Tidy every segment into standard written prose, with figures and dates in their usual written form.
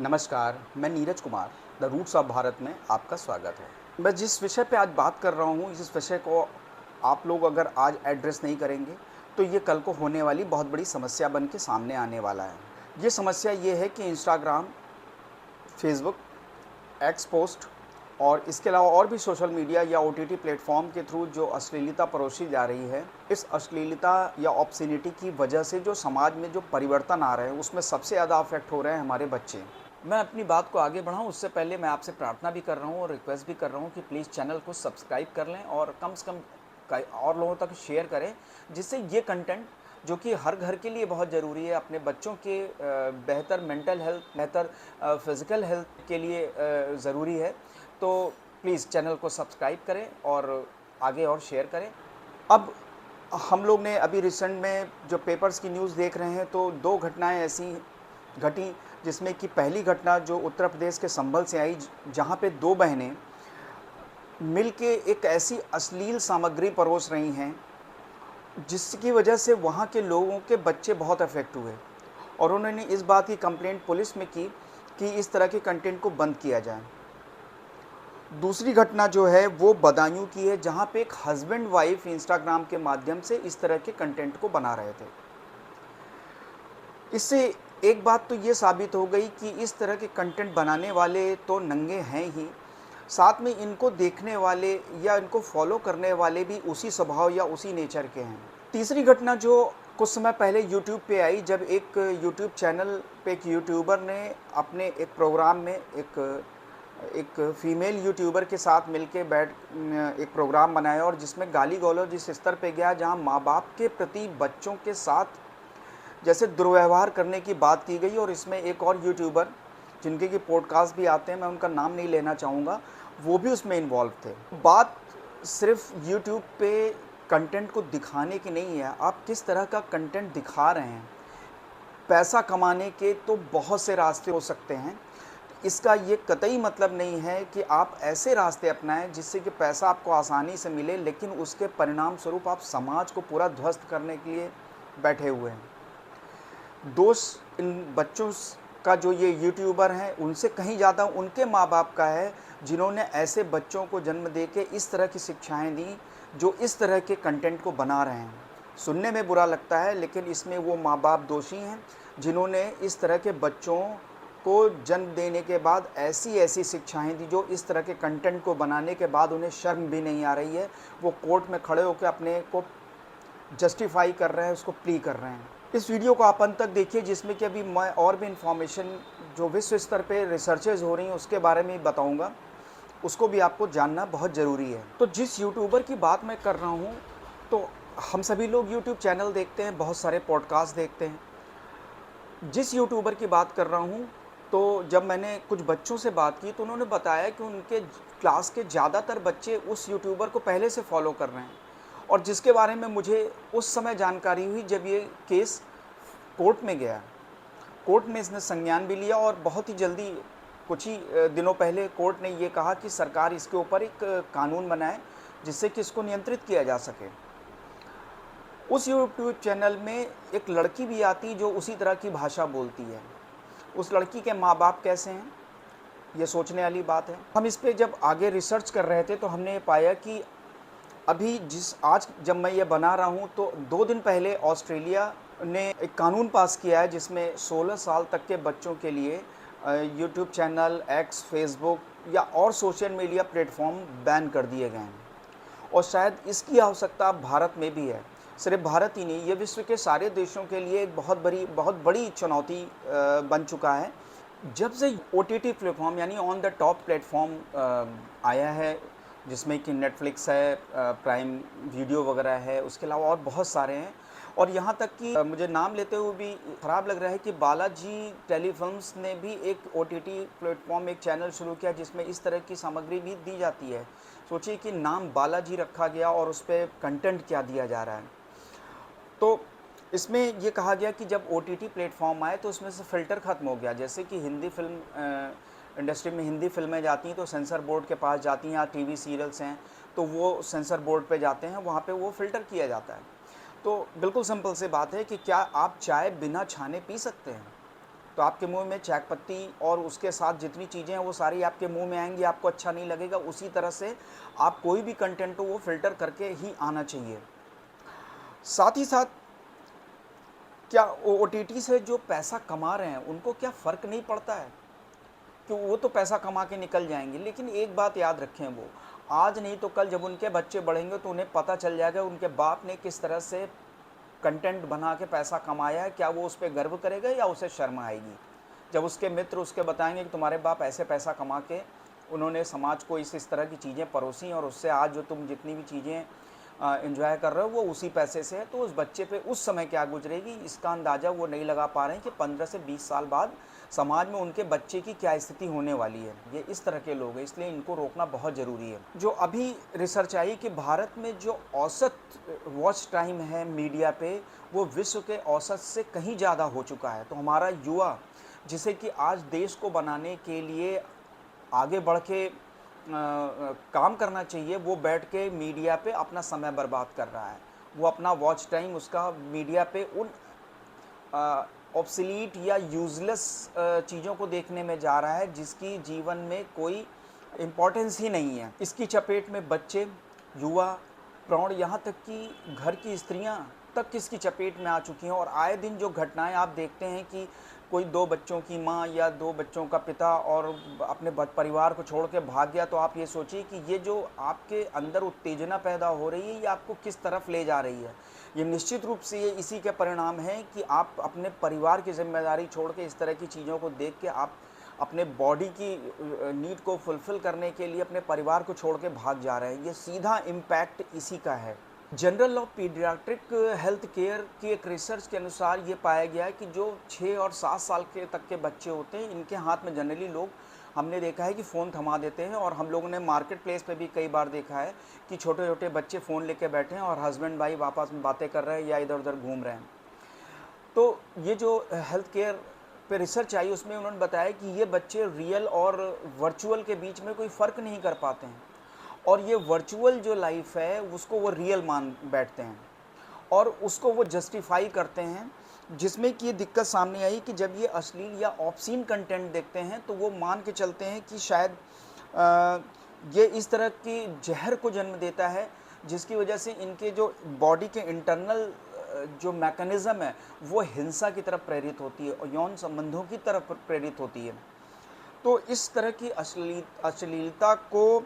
नमस्कार, मैं Neeraj Kumar, the roots of Bharat में आपका स्वागत है। मैं जिस विषय पे आज बात कर रहा हूँ, जिस विषय को आप लोग अगर आज एड्रेस नहीं करेंगे, तो ये कल को होने वाली बहुत बड़ी समस्या बन के सामने आने वाला है। ये समस्या ये है कि इंस्टाग्राम, फेसबुक, एक्स पोस्ट और इसके अलावा और भी सोशल मीडिया या ओटीटी प्लेटफ़ॉर्म के थ्रू जो अश्लीलता परोसी जा रही है, इस अश्लीलता या ऑब्ससीनिटी की वजह से जो समाज में जो परिवर्तन आ रहे हैं, उसमें सबसे ज़्यादा अफ़ेक्ट हो रहे हैं हमारे बच्चे। मैं अपनी बात को आगे बढ़ाऊँ उससे पहले मैं आपसे प्रार्थना भी कर रहा हूँ और रिक्वेस्ट भी कर रहा हूँ कि प्लीज़ चैनल को सब्सक्राइब कर लें और कम से कम कई और लोगों तक शेयर करें, जिससे ये कंटेंट जो कि हर घर के लिए बहुत ज़रूरी है, अपने बच्चों के बेहतर मेंटल हेल्थ, बेहतर फिज़िकल हेल्थ के लिए ज़रूरी है। तो प्लीज़ चैनल को सब्सक्राइब करें और आगे और शेयर करें। अब हम लोग ने अभी रिसेंट में जो पेपर्स की न्यूज़ देख रहे हैं, तो 2 घटनाएँ ऐसी घटी, जिसमें कि पहली घटना जो उत्तर प्रदेश के संभल से आई, जहाँ पे 2 बहनें मिलके एक ऐसी अश्लील सामग्री परोस रही हैं, जिसकी वजह से वहाँ के लोगों के बच्चे बहुत अफ़ेक्ट हुए और उन्होंने इस बात की कंप्लेंट पुलिस में की कि इस तरह के कंटेंट को बंद किया जाए। दूसरी घटना जो है वो बदायूं की है, जहाँ पे एक हस्बैंड वाइफ इंस्टाग्राम के माध्यम से इस तरह के कंटेंट को बना रहे थे। इससे एक बात तो ये साबित हो गई कि इस तरह के कंटेंट बनाने वाले तो नंगे हैं ही, साथ में इनको देखने वाले या इनको फॉलो करने वाले भी उसी स्वभाव या उसी नेचर के हैं। तीसरी घटना जो कुछ समय पहले यूट्यूब पे आई, जब एक यूट्यूब चैनल पे एक यूट्यूबर ने अपने एक प्रोग्राम में एक फीमेल यूट्यूबर के साथ मिलके एक प्रोग्राम बनाया और जिसमें गाली-गलौज इस स्तर पे गया, जहाँ माँ-बाप के प्रति बच्चों के साथ जैसे दुर्व्यवहार करने की बात की गई। और इसमें एक और यूट्यूबर जिनके कि पॉडकास्ट भी आते हैं, मैं उनका नाम नहीं लेना चाहूँगा, वो भी उसमें इन्वॉल्व थे। बात सिर्फ यूट्यूब पे कंटेंट को दिखाने की नहीं है, आप किस तरह का कंटेंट दिखा रहे हैं। पैसा कमाने के तो बहुत से रास्ते हो सकते हैं, इसका ये कतई मतलब नहीं है कि आप ऐसे रास्ते अपनाएं जिससे कि पैसा आपको आसानी से मिले, लेकिन उसके परिणाम स्वरूप आप समाज को पूरा ध्वस्त करने के लिए बैठे हुए हैं। दोष इन बच्चों का जो ये यूट्यूबर हैं, उनसे कहीं ज़्यादा उनके माँ-बाप का है, जिन्होंने ऐसे बच्चों को जन्म दे के इस तरह की शिक्षाएँ दी, जो इस तरह के कंटेंट को बना रहे हैं। सुनने में बुरा लगता है, लेकिन इसमें वो माँ-बाप दोषी हैं, जिन्होंने इस तरह के बच्चों को जन्म देने के बाद ऐसी-ऐसी शिक्षाएँ दी, जो इस तरह के कंटेंट को बनाने के बाद उन्हें शर्म भी नहीं आ रही है। वो कोर्ट में खड़े होकर अपने को जस्टिफाई कर रहे हैं, उसको प्ली कर रहे हैं। इस वीडियो को आप अंत तक देखिए, जिसमें कि अभी मैं और भी इन्फॉर्मेशन जो विश्व स्तर पे रिसर्चेज़ हो रही हैं उसके बारे में बताऊंगा, उसको भी आपको जानना बहुत ज़रूरी है। तो जिस यूट्यूबर की बात मैं कर रहा हूँ, तो हम सभी लोग यूट्यूब चैनल देखते हैं, बहुत सारे पॉडकास्ट देखते हैं। जिस यूट्यूबर की बात कर रहा हूँ, तो जब मैंने कुछ बच्चों से बात की, तो उन्होंने बताया कि उनके क्लास के ज़्यादातर बच्चे उस यूट्यूबर को पहले से फॉलो कर रहे हैं, और जिसके बारे में मुझे उस समय जानकारी हुई जब ये केस कोर्ट में गया। कोर्ट में इसने संज्ञान भी लिया और बहुत ही जल्दी, कुछ ही दिनों पहले कोर्ट ने ये कहा कि सरकार इसके ऊपर एक कानून बनाए, जिससे कि इसको नियंत्रित किया जा सके। उस यूट्यूब चैनल में एक लड़की भी आती जो उसी तरह की भाषा बोलती है। उस लड़की के माँ-बाप कैसे हैं, ये सोचने वाली बात है। हम इस पे जब आगे रिसर्च कर रहे थे, तो हमने ये पाया कि अभी आज जब मैं ये बना रहा हूँ, तो 2 दिन पहले ऑस्ट्रेलिया ने एक कानून पास किया है, जिसमें 16 साल तक के बच्चों के लिए यूट्यूब चैनल, एक्स, फेसबुक या और सोशल मीडिया प्लेटफ़ॉर्म बैन कर दिए गए हैं। और शायद इसकी आवश्यकता अब भारत में भी है। सिर्फ भारत ही नहीं, ये विश्व के सारे देशों के लिए एक बहुत बड़ी चुनौती बन चुका है। जब से ओटीटी प्लेटफ़ॉर्म यानी ऑन द टॉप प्लेटफ़ॉर्म आया है, जिसमें कि नेटफ्लिक्स है, प्राइम वीडियो वगैरह है, उसके अलावा और बहुत सारे हैं। और यहाँ तक कि मुझे नाम लेते हुए भी ख़राब लग रहा है कि बालाजी टेलीफ़िल्म्स ने भी एक ओटीटी प्लेटफ़ॉर्म, एक चैनल शुरू किया, जिसमें इस तरह की सामग्री भी दी जाती है। सोचिए कि नाम बालाजी रखा गया और उस पे कंटेंट क्या दिया जा रहा है। तो इसमें ये कहा गया कि जब ओटीटी प्लेटफ़ॉर्म आए, तो उसमें से फ़िल्टर ख़त्म हो गया। जैसे कि हिंदी फ़िल्म इंडस्ट्री में हिंदी फ़िल्में जाती हैं, तो सेंसर बोर्ड के पास जाती हैं, या टीवी सीरियल्स हैं, तो वो सेंसर बोर्ड पे जाते हैं, वहाँ पे वो फ़िल्टर किया जाता है। तो बिल्कुल सिंपल सी बात है कि क्या आप चाय बिना छाने पी सकते हैं? तो आपके मुँह में चाय पत्ती और उसके साथ जितनी चीज़ें हैं वो सारी आपके मुँह में आएँगी, आपको अच्छा नहीं लगेगा। उसी तरह से आप कोई भी कंटेंट हो वो फ़िल्टर करके ही आना चाहिए। साथ ही साथ क्या ओ ओटीटी से जो पैसा कमा रहे हैं, उनको क्या फ़र्क नहीं पड़ता है? कि वो तो पैसा कमा के निकल जाएँगे, लेकिन एक बात याद रखें वो, आज नहीं तो कल जब उनके बच्चे बढ़ेंगे तो उन्हें पता चल जाएगा उनके बाप ने किस तरह से कंटेंट बना के पैसा कमाया है, क्या वो उस पे गर्व करेगा या उसे शर्म आएगी? जब उसके मित्र उसके बताएँगे कि तुम्हारे बाप ऐसे पैसा कमा के उन्होंने समाज को इस तरह की चीज़ें परोसी और उससे आज जो तुम जितनी भी चीज़ें एन्जॉय कर रहे हो वो उसी पैसे से है, तो उस बच्चे पे उस समय क्या गुज़रेगी इसका अंदाज़ा वो नहीं लगा पा रहे हैं कि 15 से 20 साल बाद समाज में उनके बच्चे की क्या स्थिति होने वाली है। ये इस तरह के लोग हैं, इसलिए इनको रोकना बहुत ज़रूरी है। जो अभी रिसर्च आई कि भारत में जो औसत वॉच टाइम है मीडिया पे, वो विश्व के औसत से कहीं ज़्यादा हो चुका है। तो हमारा युवा जिसे कि आज देश को बनाने के लिए आगे बढ़ के काम करना चाहिए, वो बैठ के मीडिया पे अपना समय बर्बाद कर रहा है। वो अपना वॉच टाइम उसका मीडिया पे उन ऑब्सोलीट या यूज़लेस चीज़ों को देखने में जा रहा है, जिसकी जीवन में कोई इम्पोर्टेंस ही नहीं है। इसकी चपेट में बच्चे, युवा, प्रौढ़, यहाँ तक कि घर की स्त्रियाँ तक इसकी चपेट में आ चुकी हैं और आए दिन जो घटनाएँ आप देखते हैं कि कोई 2 बच्चों की माँ या 2 बच्चों का पिता और अपने परिवार को छोड़ के भाग गया, तो आप ये सोचिए कि ये जो आपके अंदर उत्तेजना पैदा हो रही है, ये आपको किस तरफ ले जा रही है। ये निश्चित रूप से ये इसी के परिणाम हैं कि आप अपने परिवार की ज़िम्मेदारी छोड़ के इस तरह की चीज़ों को देख के आप अपने बॉडी की नीड को फुलफ़िल करने के लिए अपने परिवार को छोड़ के भाग जा रहे हैं। ये सीधा इम्पैक्ट इसी का है। General of paediatric health care की एक रिसर्च के अनुसार ये पाया गया है कि जो 6 और 7 साल के तक के बच्चे होते हैं, इनके हाथ में जनरली लोग हमने देखा है कि फ़ोन थमा देते हैं और हम लोगों ने मार्केट प्लेस पे भी कई बार देखा है कि छोटे-छोटे बच्चे फ़ोन लेके बैठे हैं और हस्बैंड वाइफ आपस में बातें कर रहे हैं या इधर-उधर घूम रहे हैं। तो ये जो हेल्थ केयर पे रिसर्च आई उसमें उन्होंने बताया कि ये बच्चे रियल और वर्चुअल के बीच में कोई फ़र्क नहीं कर पाते हैं और ये वर्चुअल जो लाइफ है उसको वो रियल मान बैठते हैं और उसको वो जस्टिफाई करते हैं, जिसमें कि ये दिक्कत सामने आई कि जब ये अश्लील या ऑब्सीन कंटेंट देखते हैं तो वो मान के चलते हैं कि शायद अ, ये इस तरह की जहर को जन्म देता है जिसकी वजह से इनके जो बॉडी के इंटरनल जो मैकेनिज़्म है वो हिंसा की तरफ प्रेरित होती है और यौन संबंधों की तरफ प्रेरित होती है। तो इस तरह की अश्लीलता को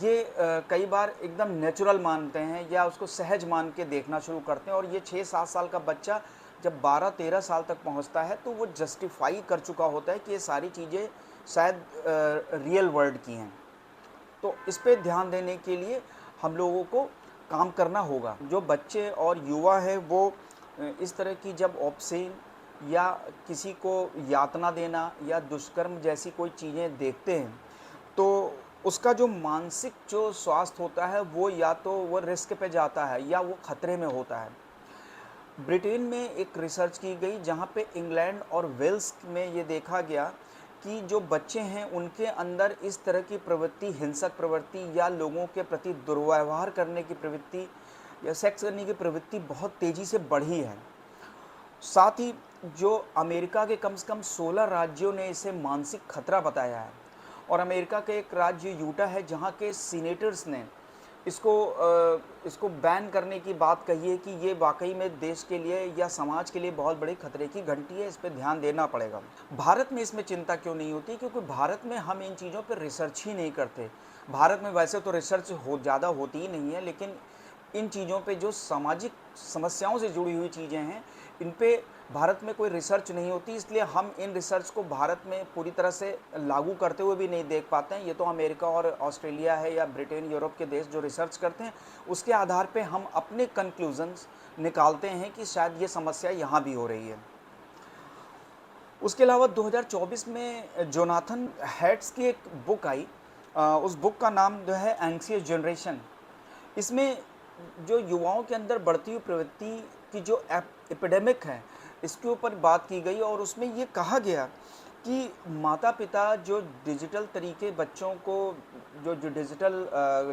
ये कई बार एकदम नेचुरल मानते हैं या उसको सहज मान के देखना शुरू करते हैं और ये 6-7 साल का बच्चा जब 12-13 साल तक पहुंचता है तो वो जस्टिफाई कर चुका होता है कि ये सारी चीज़ें शायद रियल वर्ल्ड की हैं। तो इस पे ध्यान देने के लिए हम लोगों को काम करना होगा। जो बच्चे और युवा हैं वो इस तरह की जब ऑब्ससीन या किसी को यातना देना या दुष्कर्म जैसी कोई चीज़ें देखते हैं, तो उसका जो मानसिक जो स्वास्थ्य होता है वो या तो वो रिस्क पे जाता है या वो खतरे में होता है। ब्रिटेन में एक रिसर्च की गई जहाँ पे इंग्लैंड और वेल्स में ये देखा गया कि जो बच्चे हैं उनके अंदर इस तरह की प्रवृत्ति, हिंसक प्रवृत्ति या लोगों के प्रति दुर्व्यवहार करने की प्रवृत्ति या सेक्स करने की प्रवृत्ति बहुत तेज़ी से बढ़ी है। साथ ही जो अमेरिका के कम से कम 16 राज्यों ने इसे मानसिक खतरा बताया है और अमेरिका के एक राज्य यूटा है जहाँ के सीनेटर्स ने इसको बैन करने की बात कही है कि ये वाकई में देश के लिए या समाज के लिए बहुत बड़े खतरे की घंटी है, इस पे ध्यान देना पड़ेगा। भारत में इसमें चिंता क्यों नहीं होती? क्योंकि भारत में हम इन चीज़ों पर रिसर्च ही नहीं करते। भारत में वैसे तो रिसर्च ज़्यादा होती ही नहीं है, लेकिन इन चीज़ों पे जो सामाजिक समस्याओं से जुड़ी हुई चीज़ें हैं, इन पे भारत में कोई रिसर्च नहीं होती, इसलिए हम इन रिसर्च को भारत में पूरी तरह से लागू करते हुए भी नहीं देख पाते हैं। ये तो अमेरिका और ऑस्ट्रेलिया है या ब्रिटेन, यूरोप के देश जो रिसर्च करते हैं, उसके आधार पे हम अपने कंक्लूजन्स निकालते हैं कि शायद ये समस्या यहाँ भी हो रही है। उसके अलावा 2024 में जोनाथन हैट्स की एक बुक आई, उस बुक का नाम जो है एंग्ज़ियस जनरेशन। इसमें जो युवाओं के अंदर बढ़ती हुई प्रवृत्ति की जो एपिडेमिक है, इसके ऊपर बात की गई और उसमें ये कहा गया कि माता-पिता जो डिजिटल तरीके बच्चों को जो डिजिटल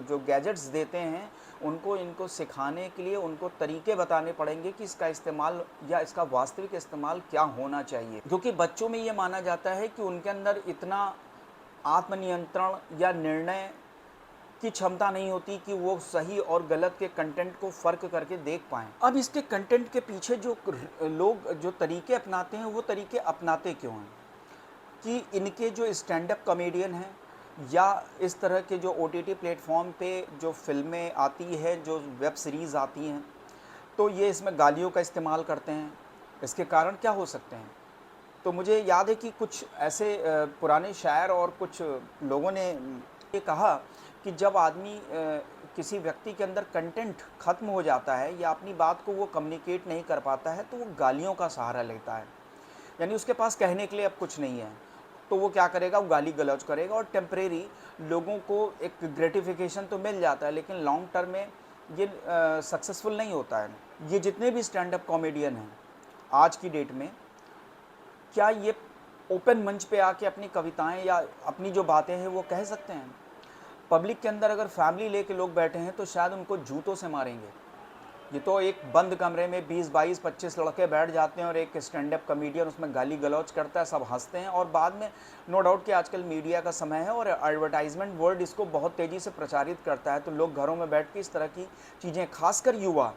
जो गैजेट्स देते हैं, उनको इनको सिखाने के लिए उनको तरीके बताने पड़ेंगे कि इसका इस्तेमाल या इसका वास्तविक इस्तेमाल क्या होना चाहिए। क्योंकि बच्चों में ये माना जाता है कि उनके अंदर इतना आत्मनियंत्रण या निर्णय की क्षमता नहीं होती कि वो सही और गलत के कंटेंट को फ़र्क करके देख पाएँ। अब इसके कंटेंट के पीछे जो लोग जो तरीके अपनाते हैं, वो तरीके अपनाते क्यों हैं? कि इनके जो स्टैंड अप कॉमेडियन हैं या इस तरह के जो ओटीटी प्लेटफ़ॉर्म पे जो फ़िल्में आती हैं, जो वेब सीरीज़ आती हैं, तो ये इसमें गालियों का इस्तेमाल करते हैं। इसके कारण क्या हो सकते हैं? तो मुझे याद है कि कुछ ऐसे पुराने शायर और कुछ लोगों ने ये कहा कि जब आदमी किसी व्यक्ति के अंदर कंटेंट ख़त्म हो जाता है या अपनी बात को वो कम्युनिकेट नहीं कर पाता है, तो वो गालियों का सहारा लेता है। यानी उसके पास कहने के लिए अब कुछ नहीं है, तो वो क्या करेगा, वो गाली गलौज करेगा और टेम्परेरी लोगों को एक ग्रेटिफिकेशन तो मिल जाता है, लेकिन लॉन्ग टर्म में ये सक्सेसफुल नहीं होता है। ये जितने भी स्टैंड अप कॉमेडियन हैं आज की डेट में, क्या ये ओपन मंच पे आके अपनी कविताएं या अपनी जो बातें हैं वो कह सकते हैं? पब्लिक के अंदर अगर फैमिली लेके लोग बैठे हैं तो शायद उनको जूतों से मारेंगे। ये तो एक बंद कमरे में 20, 22, 25 लड़के बैठ जाते हैं और एक स्टैंड अप कॉमेडियन उसमें गाली गलौज करता है, सब हंसते हैं और बाद में नो डाउट कि आजकल मीडिया का समय है और एडवर्टाइजमेंट वर्ड इसको बहुत तेज़ी से प्रचारित करता है, तो लोग घरों में बैठ के इस तरह की चीज़ें, खासकर युवा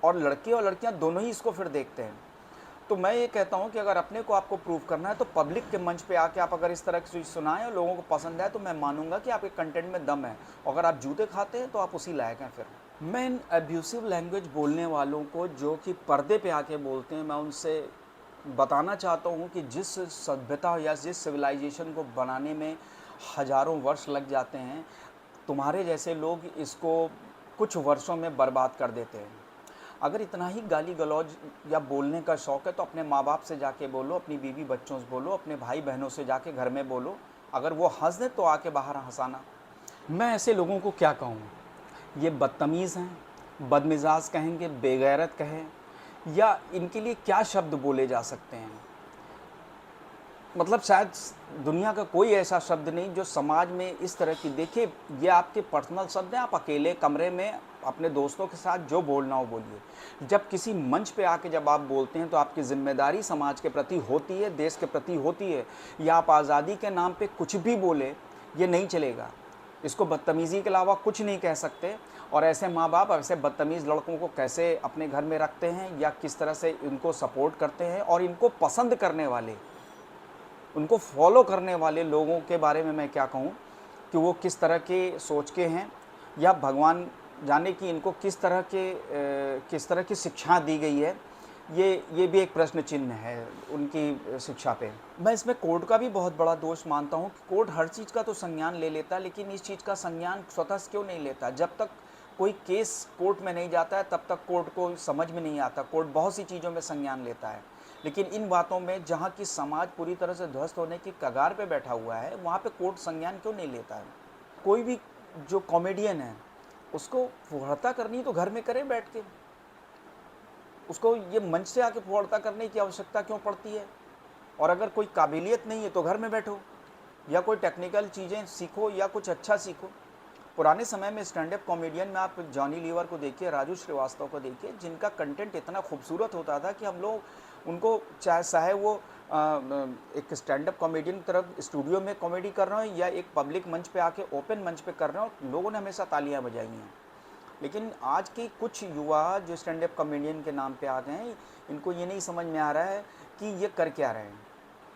और लड़के और लड़कियां दोनों ही इसको फिर देखते हैं। तो मैं ये कहता हूँ कि अगर अपने को आपको प्रूव करना है तो पब्लिक के मंच पे आके आप अगर इस तरह की चीज़ सुनाएं और लोगों को पसंद आए, तो मैं मानूंगा कि आपके कंटेंट में दम है। अगर आप जूते खाते हैं तो आप उसी लायक हैं। फिर मैं इन अब्यूसिव लैंग्वेज बोलने वालों को जो कि पर्दे पे आके बोलते हैं, मैं उनसे बताना चाहता हूँ कि जिस सभ्यता या जिस सिविलाइजेशन को बनाने में हज़ारों वर्ष लग जाते हैं, तुम्हारे जैसे लोग इसको कुछ वर्षों में बर्बाद कर देते हैं। अगर इतना ही गाली गलौज या बोलने का शौक़ है तो अपने माँ बाप से जाके बोलो, अपनी बीवी बच्चों से बोलो, अपने भाई बहनों से जाके घर में बोलो। अगर वो हंस दें तो आके बाहर हंसाना। मैं ऐसे लोगों को क्या कहूँ? ये बदतमीज़ हैं, बदमिजाज कहेंगे, बेगैरत कहें, या इनके लिए क्या शब्द बोले जा सकते हैं? मतलब शायद दुनिया का कोई ऐसा शब्द नहीं जो समाज में इस तरह की, देखिए ये आपके पर्सनल शब्द हैं, आप अकेले कमरे में अपने दोस्तों के साथ जो बोलना हो बोलिए। जब किसी मंच पे आके जब आप बोलते हैं तो आपकी ज़िम्मेदारी समाज के प्रति होती है, देश के प्रति होती है। या आप आज़ादी के नाम पे कुछ भी बोले, ये नहीं चलेगा। इसको बदतमीज़ी के अलावा कुछ नहीं कह सकते। और ऐसे माँ बाप ऐसे बदतमीज़ लड़कों को कैसे अपने घर में रखते हैं या किस तरह से इनको सपोर्ट करते हैं, और इनको पसंद करने वाले, उनको फॉलो करने वाले लोगों के बारे में मैं क्या कहूँ कि वो किस तरह के सोच के हैं, या भगवान जाने कि इनको किस तरह की शिक्षा दी गई है। ये भी एक प्रश्न चिन्ह है उनकी शिक्षा पे। मैं इसमें कोर्ट का भी बहुत बड़ा दोष मानता हूँ कि कोर्ट हर चीज़ का तो संज्ञान ले लेता है, लेकिन इस चीज़ का संज्ञान स्वतः से क्यों नहीं लेता? जब तक कोई केस कोर्ट में नहीं जाता है तब तक कोर्ट को समझ में नहीं आता। कोर्ट बहुत सी चीज़ों में संज्ञान लेता है, लेकिन इन बातों में जहाँ की समाज पूरी तरह से ध्वस्त होने की कगार पे बैठा हुआ है, वहाँ पे कोर्ट संज्ञान क्यों नहीं लेता है? कोई भी जो कॉमेडियन है उसको फुहड़ता करनी है तो घर में करे बैठ के। उसको ये मंच से आके फुहड़ता करने की आवश्यकता क्यों पड़ती है? और अगर कोई काबिलियत नहीं है तो घर में बैठो, या कोई टेक्निकल चीज़ें सीखो या कुछ अच्छा सीखो। पुराने समय में स्टैंड अप कॉमेडियन में आप जॉनी लीवर को देखिए, राजू श्रीवास्तव को देखिए, जिनका कंटेंट इतना खूबसूरत होता था कि हम लोग उनको चाहे वो एक स्टैंड अप कॉमेडियन की तरफ स्टूडियो में कॉमेडी कर रहे हो या एक पब्लिक मंच पे आके ओपन मंच पे कर रहे हो, लोगों ने हमेशा तालियां बजाई हैं। लेकिन आज के कुछ युवा जो स्टैंड अप कॉमेडियन के नाम पे आ गए हैं, इनको ये नहीं समझ में आ रहा है कि ये कर क्या रहे हैं।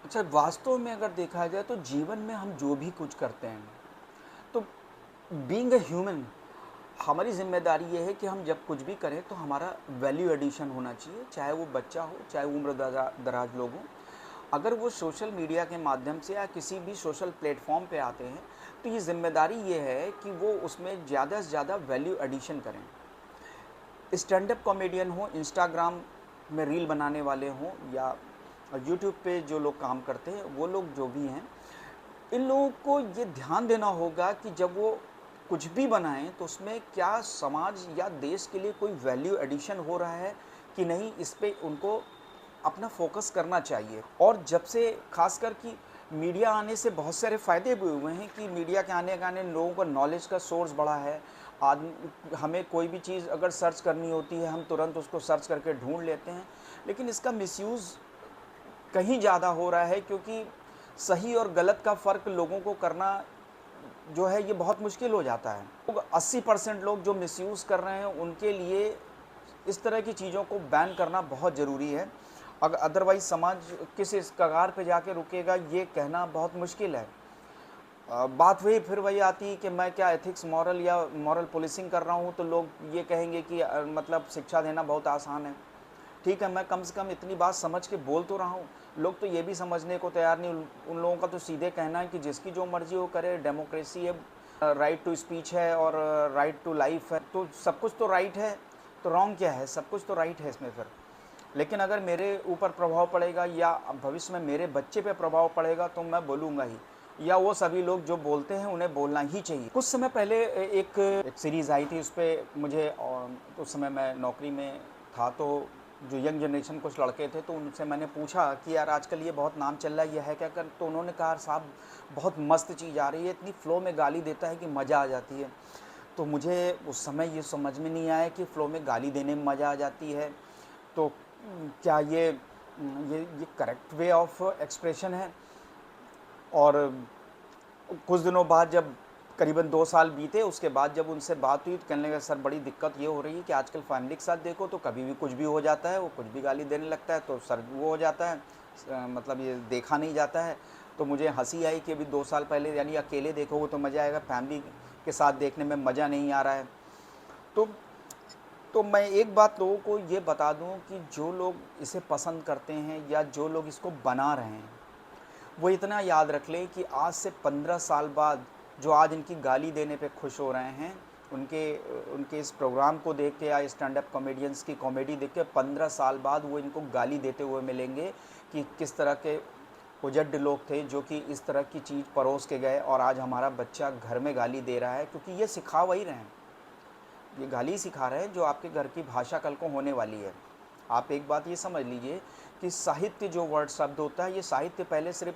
अच्छा, वास्तव में अगर देखा जाए तो जीवन में हम जो भी कुछ करते हैं, तो बीइंग अ ह्यूमन हमारी ज़िम्मेदारी ये है कि हम जब कुछ भी करें तो हमारा वैल्यू एडिशन होना चाहिए, चाहे वो बच्चा हो, चाहे उम्र दराज लोग हों। अगर वो सोशल मीडिया के माध्यम से या किसी भी सोशल प्लेटफॉर्म पे आते हैं, तो ये ज़िम्मेदारी ये है कि वो उसमें ज़्यादा से ज़्यादा वैल्यू एडिशन करें। स्टैंड अप कॉमेडियन हो, इंस्टाग्राम में रील बनाने वाले हों, या यूट्यूब पे जो लोग काम करते हैं, वो लोग जो भी हैं, इन लोगों को ये ध्यान देना होगा कि जब वो कुछ भी बनाएं तो उसमें क्या समाज या देश के लिए कोई वैल्यू एडिशन हो रहा है कि नहीं, इस पे उनको अपना फोकस करना चाहिए। और जब से खासकर कि मीडिया आने से बहुत सारे फ़ायदे भी हुए हैं कि मीडिया के आने लोगों का नॉलेज का सोर्स बढ़ा है, हमें कोई भी चीज़ अगर सर्च करनी होती है, हम तुरंत उसको सर्च करके ढूँढ लेते हैं। लेकिन इसका मिसयूज़ कहीं ज़्यादा हो रहा है, क्योंकि सही और गलत का फ़र्क लोगों को करना जो है ये बहुत मुश्किल हो जाता है। लोग 80% लोग जो मिसयूज़ कर रहे हैं उनके लिए इस तरह की चीज़ों को बैन करना बहुत ज़रूरी है। अदरवाइज़ समाज किस इस कगार पे जाके रुकेगा ये कहना बहुत मुश्किल है। बात फिर वही आती है कि मैं क्या एथिक्स मॉरल या मॉरल पुलिसिंग कर रहा हूँ, तो लोग ये कहेंगे कि मतलब शिक्षा देना बहुत आसान है। ठीक है, मैं कम से कम इतनी बात समझ के बोल तो रहा हूँ। लोग तो ये भी समझने को तैयार नहीं। उन लोगों का तो सीधे कहना है कि जिसकी जो मर्ज़ी वो करे, डेमोक्रेसी है, राइट टू स्पीच है और राइट टू लाइफ है, तो सब कुछ तो राइट है, तो रॉन्ग क्या है? सब कुछ तो राइट है इसमें फिर। लेकिन अगर मेरे ऊपर प्रभाव पड़ेगा या भविष्य में मेरे बच्चे पे प्रभाव पड़ेगा तो मैं बोलूँगा ही, या वो सभी लोग जो बोलते हैं उन्हें बोलना ही चाहिए। कुछ समय पहले एक सीरीज़ आई थी, उस पे मुझे उस समय मैं नौकरी में था, तो जो यंग जनरेशन कुछ लड़के थे, तो उनसे मैंने पूछा कि यार आजकल ये बहुत नाम चल रहा है, ये है क्या कर? तो उन्होंने कहा साहब बहुत मस्त चीज़ आ रही है, इतनी फ़्लो में गाली देता है कि मज़ा आ जाती है। तो मुझे उस समय ये समझ में नहीं आया कि फ़्लो में गाली देने में मज़ा आ जाती है, तो क्या ये करेक्ट वे ऑफ एक्सप्रेशन है? और कुछ दिनों बाद जब करीबन 2 साल बीते, उसके बाद जब उनसे बात हुई तो कहने लगे सर बड़ी दिक्कत ये हो रही है कि आजकल फैमिली के साथ देखो तो कभी भी कुछ भी हो जाता है, वो कुछ भी गाली देने लगता है तो सर वो हो जाता है, मतलब ये देखा नहीं जाता है। तो मुझे हँसी आई कि अभी 2 साल पहले यानी अकेले देखोगे तो मज़ा आएगा, फैमिली के साथ देखने में मज़ा नहीं आ रहा है। तो मैं एक बात लोगों को ये बता दूँ कि जो लोग इसे पसंद करते हैं या जो लोग इसको बना रहे हैं, वो इतना याद रख लें कि आज से 15 साल बाद जो आज इनकी गाली देने पे खुश हो रहे हैं, उनके इस प्रोग्राम को देख के या स्टैंड अप कॉमेडियंस की कॉमेडी देख के 15 साल बाद वो इनको गाली देते हुए मिलेंगे कि किस तरह के उजड्ड लोग थे जो कि इस तरह की चीज़ परोस के गए और आज हमारा बच्चा घर में गाली दे रहा है, क्योंकि ये सिखा वही रहे हैं। ये गाली सिखा रहे हैं जो आपके घर की भाषा कल को होने वाली है। आप एक बात ये समझ लीजिए कि साहित्य जो वर्ड शब्द होता है, ये साहित्य पहले सिर्फ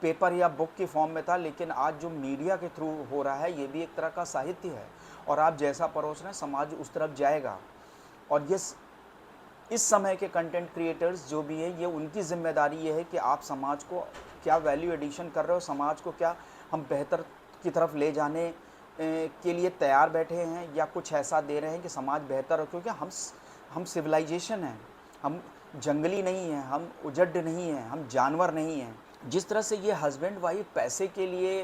पेपर या बुक की फॉर्म में था, लेकिन आज जो मीडिया के थ्रू हो रहा है ये भी एक तरह का साहित्य है, और आप जैसा परोस रहे हैं समाज उस तरफ जाएगा। और ये इस समय के कंटेंट क्रिएटर्स जो भी हैं, ये उनकी ज़िम्मेदारी ये है कि आप समाज को क्या वैल्यू एडिशन कर रहे हो, समाज को क्या हम बेहतर की तरफ ले जाने के लिए तैयार बैठे हैं, या कुछ ऐसा दे रहे हैं कि समाज बेहतर हो, क्योंकि हम सिविलाइजेशन हैं, हम जंगली नहीं हैं, हम उजड्ड नहीं हैं, हम जानवर नहीं हैं। जिस तरह से ये हस्बैंड वाइफ पैसे के लिए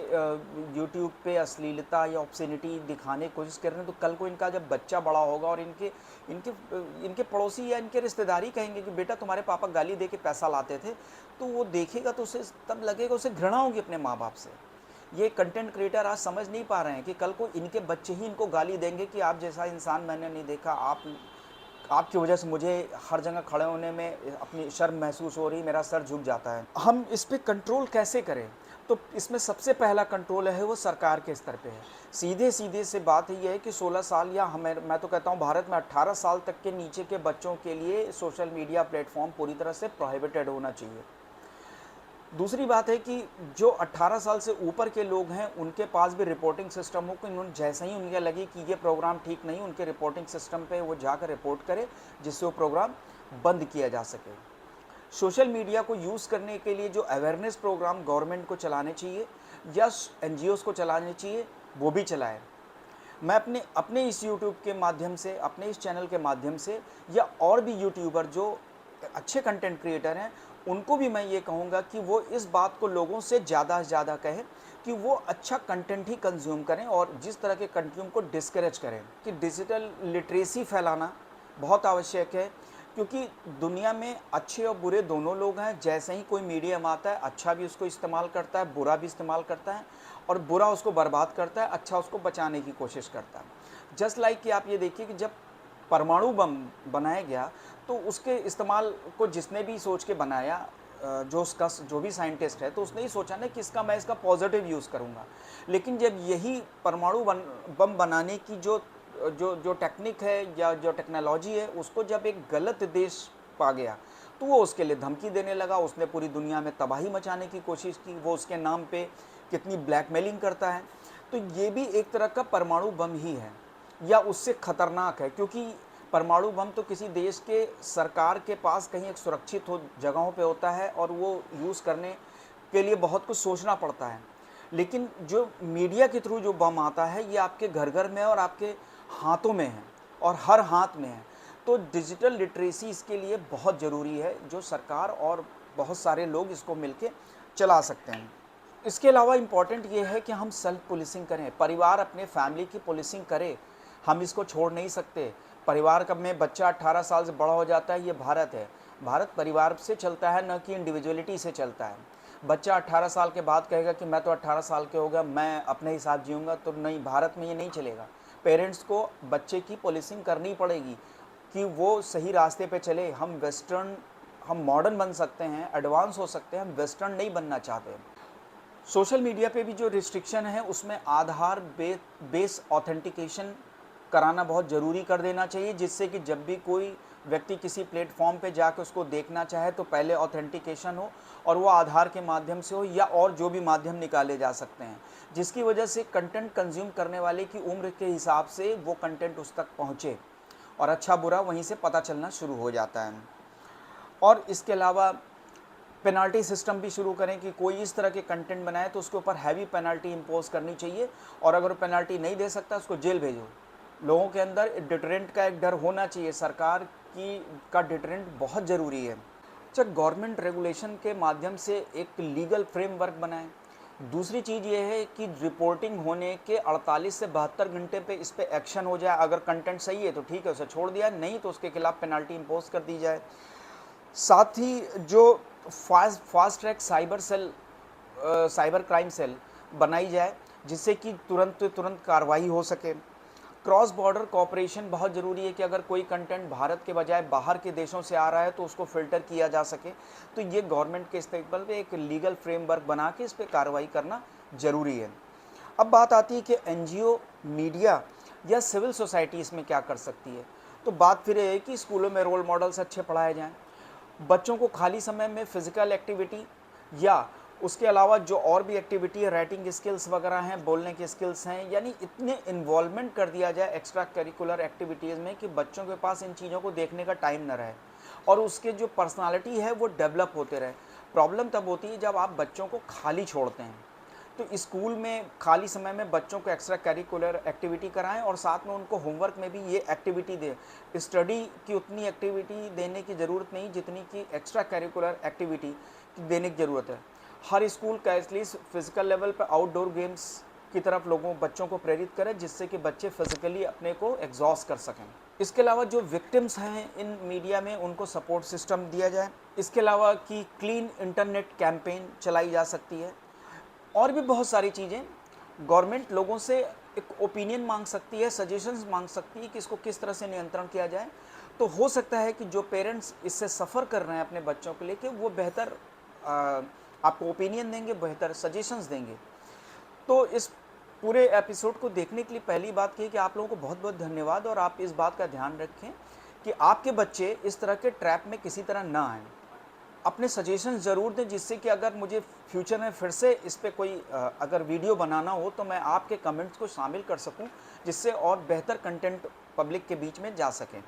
यूट्यूब पे अश्लीलता या ऑब्ससेनिटी दिखाने की कोशिश कर रहे हैं, तो कल को इनका जब बच्चा बड़ा होगा और इनके इनके इनके पड़ोसी या इनके रिश्तेदारी कहेंगे कि बेटा तुम्हारे पापा गाली दे के पैसा लाते थे, तो वो देखेगा तो उसे तब लगेगा, उसे घृणा होगी अपने माँ बाप से। ये कंटेंट क्रिएटर आज समझ नहीं पा रहे हैं कि कल को इनके बच्चे ही इनको गाली देंगे कि आप जैसा इंसान मैंने नहीं देखा, आपकी वजह से मुझे हर जगह खड़े होने में अपनी शर्म महसूस हो रही, मेरा सर झुक जाता है। हम इस पे कंट्रोल कैसे करें? तो इसमें सबसे पहला कंट्रोल है वो सरकार के स्तर पे है। सीधे-सीधे से बात ये है कि 16 साल या मैं तो कहता हूँ भारत में 18 साल तक के नीचे के बच्चों के लिए सोशल मीडिया प्लेटफ़ॉर्म पूरी तरह से प्रोहिबिटेड होना चाहिए। दूसरी बात है कि जो 18 साल से ऊपर के लोग हैं, उनके पास भी रिपोर्टिंग सिस्टम हो कि उन्होंने जैसे ही उन्हें लगे कि ये प्रोग्राम ठीक नहीं, उनके रिपोर्टिंग सिस्टम पे वो जाकर रिपोर्ट करें, जिससे वो प्रोग्राम बंद किया जा सके। सोशल मीडिया को यूज़ करने के लिए जो अवेयरनेस प्रोग्राम गवर्नमेंट को चलाने चाहिए या एनजीओज़ को चलाने चाहिए, वो भी चलाएँ। मैं अपने अपने इस यूट्यूब के माध्यम से, अपने इस चैनल के माध्यम से, या और भी यूट्यूबर जो अच्छे कंटेंट क्रिएटर हैं, उनको भी मैं ये कहूँगा कि वो इस बात को लोगों से ज़्यादा कहें कि वो अच्छा कंटेंट ही कंज्यूम करें, और जिस तरह के कंज्यूम को डिस्करेज करें। कि डिजिटल लिटरेसी फैलाना बहुत आवश्यक है, क्योंकि दुनिया में अच्छे और बुरे दोनों लोग हैं। जैसे ही कोई मीडियम आता है, अच्छा भी उसको इस्तेमाल करता है, बुरा भी इस्तेमाल करता है, और बुरा उसको बर्बाद करता है, अच्छा उसको बचाने की कोशिश करता है। जस्ट लाइक कि आप ये देखिए कि जब परमाणु बम बनाया गया, तो उसके इस्तेमाल को जिसने भी सोच के बनाया, जो भी साइंटिस्ट है, तो उसने ही सोचा ना कि मैं इसका पॉजिटिव यूज़ करूँगा। लेकिन जब यही परमाणु बम बनाने की जो जो जो टेक्निक है या जो टेक्नोलॉजी है, उसको जब एक गलत देश पा गया, तो वो उसके लिए धमकी देने लगा, उसने पूरी दुनिया में तबाही मचाने की कोशिश की, वो उसके नाम पे कितनी ब्लैकमेलिंग करता है। तो ये भी एक तरह का परमाणु बम ही है। या उससे खतरनाक है, क्योंकि परमाणु बम तो किसी देश के सरकार के पास कहीं एक सुरक्षित हो जगहों पे होता है और वो यूज़ करने के लिए बहुत कुछ सोचना पड़ता है। लेकिन जो मीडिया के थ्रू जो बम आता है, ये आपके घर-घर में और आपके हाथों में है और हर हाथ में है। तो डिजिटल लिटरेसी इसके लिए बहुत ज़रूरी है, जो सरकार और बहुत सारे लोग इसको मिलके चला सकते हैं। इसके अलावा इम्पॉर्टेंट ये है कि हम सेल्फ पुलिसिंग करें, परिवार अपने फैमिली की पुलिसिंग करे, हम इसको छोड़ नहीं सकते। परिवार का में बच्चा 18 साल से बड़ा हो जाता है, ये भारत है। भारत परिवार से चलता है, न कि इंडिविजुअलिटी से चलता है। बच्चा 18 साल के बाद कहेगा कि मैं तो 18 साल के हो गया, मैं अपने हिसाब जीऊँगा, तो नहीं, भारत में ये नहीं चलेगा। पेरेंट्स को बच्चे की पुलिसिंग करनी पड़ेगी कि वो सही रास्ते पे चले। हम मॉडर्न बन सकते हैं, एडवांस हो सकते हैं, हम वेस्टर्न नहीं बनना चाहते। सोशल मीडिया पे भी जो रिस्ट्रिक्शन है, उसमें आधार बेस ऑथेंटिकेशन कराना बहुत ज़रूरी कर देना चाहिए, जिससे कि जब भी कोई व्यक्ति किसी प्लेटफॉर्म पे जाकर उसको देखना चाहे तो पहले ऑथेंटिकेशन हो और वो आधार के माध्यम से हो या और जो भी माध्यम निकाले जा सकते हैं, जिसकी वजह से कंटेंट कंज्यूम करने वाले की उम्र के हिसाब से वो कंटेंट उस तक पहुँचे और अच्छा बुरा वहीं से पता चलना शुरू हो जाता है। और इसके अलावा पेनाल्टी सिस्टम भी शुरू करें कि कोई इस तरह के कंटेंट बनाए तो उसके ऊपर हैवी पेनाल्टी इम्पोज करनी चाहिए, और अगर वो पेनाल्टी नहीं दे सकता उसको जेल भेजो। लोगों के अंदर डिटरेंट का एक डर होना चाहिए, सरकार की का डिटरेंट बहुत ज़रूरी है। अच्छा, गवर्नमेंट रेगुलेशन के माध्यम से एक लीगल फ्रेमवर्क बनाएं। दूसरी चीज़ ये है कि रिपोर्टिंग होने के 48 से 72 घंटे पे इस पे एक्शन हो जाए। अगर कंटेंट सही है तो ठीक है, उसे छोड़ दिया, नहीं तो उसके खिलाफ पेनाल्टी इम्पोज कर दी जाए। साथ ही जो fast track cyber crime cell बनाई जाए, जिससे कि तुरंत कार्रवाई हो सके। क्रॉस बॉर्डर कोऑपरेशन बहुत ज़रूरी है कि अगर कोई कंटेंट भारत के बजाय बाहर के देशों से आ रहा है तो उसको फ़िल्टर किया जा सके। तो ये गवर्नमेंट के स्तर पे एक लीगल फ्रेमवर्क बना के इस पे कार्रवाई करना ज़रूरी है। अब बात आती है कि एनजीओ, मीडिया या सिविल सोसाइटी इसमें क्या कर सकती है। तो बात फिर ये है कि स्कूलों में रोल मॉडल्स अच्छे पढ़ाए जाएँ। बच्चों को खाली समय में फिज़िकल एक्टिविटी या उसके अलावा जो और भी एक्टिविटी है, राइटिंग स्किल्स वगैरह हैं, बोलने की स्किल्स हैं, यानी इतने इन्वॉल्वमेंट कर दिया जाए एक्स्ट्रा करिकुलर एक्टिविटीज़ में कि बच्चों के पास इन चीज़ों को देखने का टाइम न रहे और उसके जो पर्सनालिटी है वो डेवलप होते रहे। प्रॉब्लम तब होती है जब आप बच्चों को खाली छोड़ते हैं। तो स्कूल में खाली समय में बच्चों को एक्स्ट्रा करिकुलर एक्टिविटी कराएं और साथ में उनको होमवर्क में भी ये एक्टिविटी दें। स्टडी की उतनी एक्टिविटी देने की ज़रूरत नहीं जितनी कि एक्स्ट्रा करिकुलर एक्टिविटी देने की ज़रूरत है। हर स्कूल का एटलीस्ट फिजिकल लेवल पर आउटडोर गेम्स की तरफ बच्चों को प्रेरित करें, जिससे कि बच्चे फिजिकली अपने को एग्जॉस्ट कर सकें। इसके अलावा जो विक्टिम्स हैं इन मीडिया में, उनको सपोर्ट सिस्टम दिया जाए। इसके अलावा कि क्लीन इंटरनेट कैंपेन चलाई जा सकती है और भी बहुत सारी चीज़ें। गवर्नमेंट लोगों से एक ओपिनियन मांग सकती है, सजेशंस मांग सकती है कि इसको किस तरह से नियंत्रण किया जाए। तो हो सकता है कि जो पेरेंट्स इससे सफ़र कर रहे हैं अपने बच्चों को लेके, वो बेहतर आपको ओपिनियन देंगे, बेहतर सजेशंस देंगे। तो इस पूरे एपिसोड को देखने के लिए पहली बात ये कि आप लोगों को बहुत बहुत धन्यवाद, और आप इस बात का ध्यान रखें कि आपके बच्चे इस तरह के ट्रैप में किसी तरह ना आएँ। अपने सजेशंस ज़रूर दें, जिससे कि अगर मुझे फ्यूचर में फिर से इस पे कोई अगर वीडियो बनाना हो तो मैं आपके कमेंट्स को शामिल कर सकूं, जिससे और बेहतर कंटेंट पब्लिक के बीच में जा सकें।